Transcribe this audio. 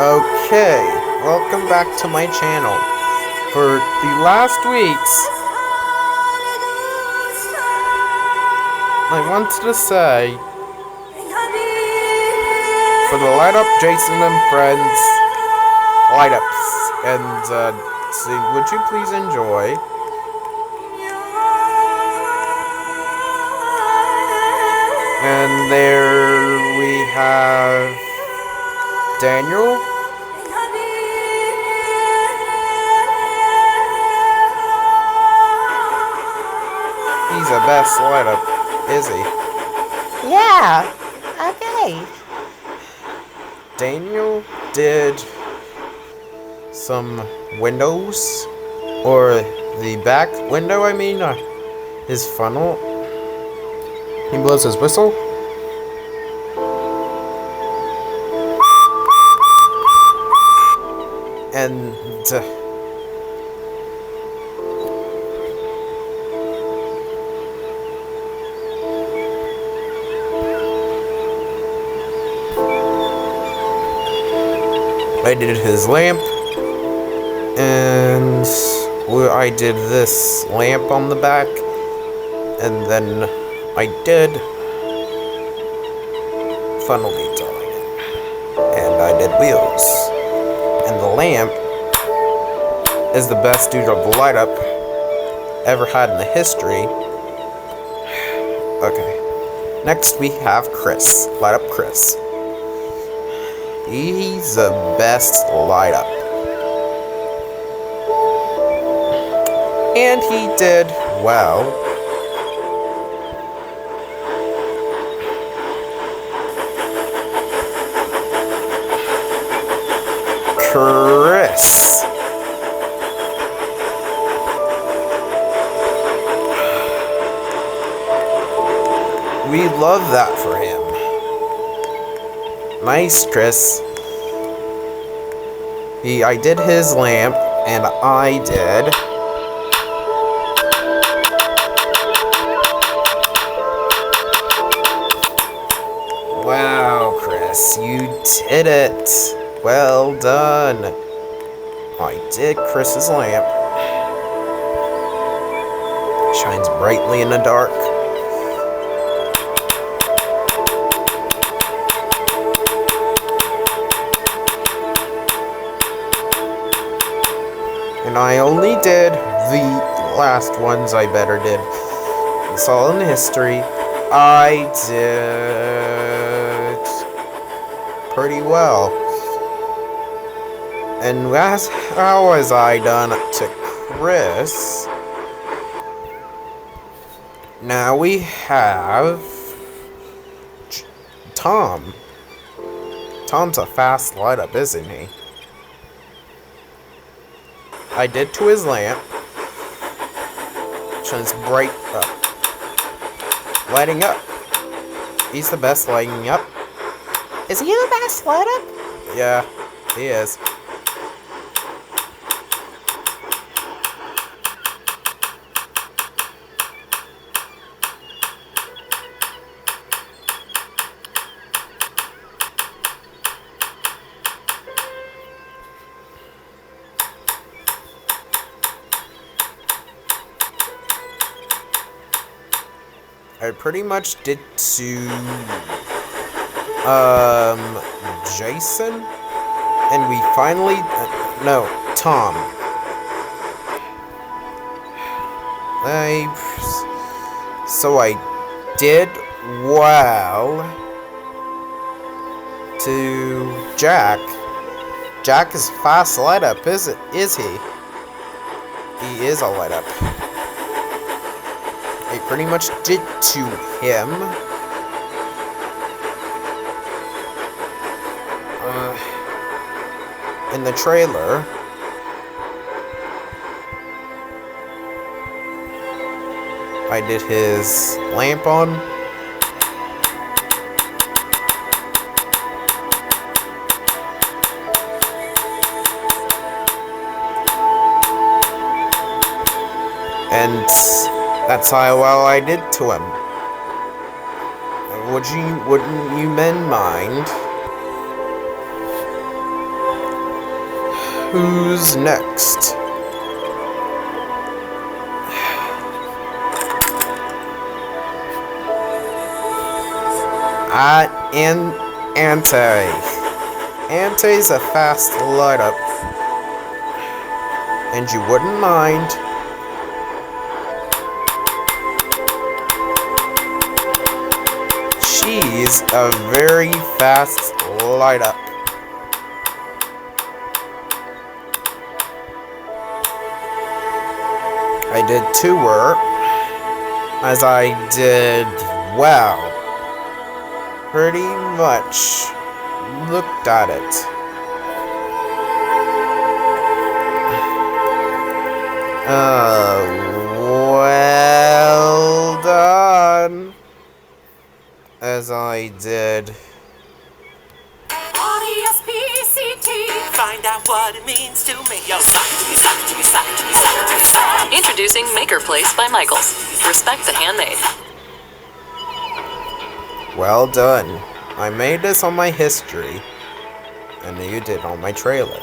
Okay, welcome back to my channel. For the last weeks, I wanted to say, for the Light Up Jason and Friends Light Ups, and would you please enjoy? And there we have Daniel. He's the best light up, is he? Yeah, okay. Daniel did some windows, or the back window, I mean, his funnel. He blows his whistle. And I did his lamp, and I did this lamp on the back, and then I did funnel detailing, and I did wheels, and the lamp is the best durable light up ever had in the history. Okay, next we have Chris, Light Up Chris. He's the best light up. And he did well. Chris. We love that for him. Nice, Chris. I did his lamp, and I did wow, Chris, you did it. Well done. I did Chris's lamp. Shines brightly in the dark. And I only did the last ones I better did. It's all in history. I did pretty well. And how was I done to Chris? Now we have Tom. Tom's a fast light up, isn't he? I did to his lamp. Shines bright up. Lighting up. He's the best lighting up. Is he the best light up? Yeah, he is. I pretty much did to Jason, and we finally no, Tom. So I did well to Jack. Jack is fast light up, is he? He is a light up. I pretty much did to him. In the trailer. I did his lamp on. And that's how well I did to him. Wouldn't you men mind Who's next? Ante. Ante's a fast light up. And you wouldn't mind. She's a very fast light up. I did to her, as I did well. Pretty much looked at it. Well done. As I did. R-E-S-P-E-C-T. Find out what it means to me. Yo, sock to me, sock to me, sock to me, sock to me, sock. Introducing Maker Place by Michaels. Respect the handmade. Well done. I made this on my history, and you did on my trailer.